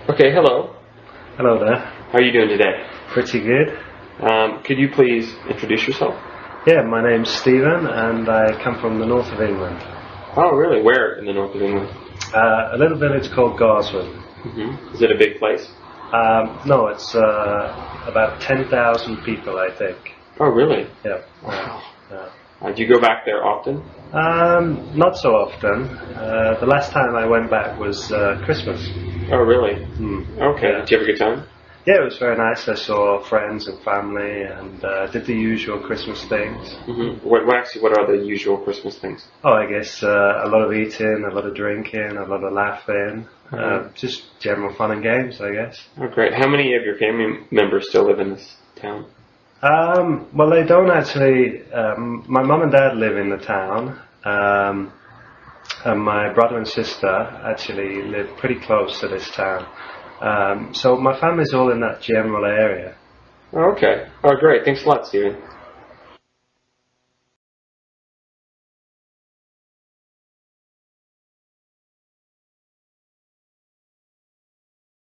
Okay, hello. Hello there. How are you doing today? Pretty good. Could you please introduce yourself? Yeah, my name's Stephen and I come from the north of England. Oh, really? Where in the north of England? A little village called Gosford. Is it a big place? No, it's about 10,000 people, I think. Oh, really? Yeah. Wow. Yeah. Do you go back there often? Not so often. The last time I went back was Christmas. Oh, really? Okay. Yeah. Did you have a good time? Yeah, it was very nice. I saw friends and family and did the usual Christmas things. What are the usual Christmas things? Oh, I guess a lot of eating, a lot of drinking, a lot of laughing, just general fun and games, I guess. Oh, great. How many of your family members still live in this town? Well, they don't actually. My mum and dad live in the town, and my brother and sister actually live pretty close to this town. So my family's all in that general area. Oh, okay. Oh, great. Thanks a lot, Stephen.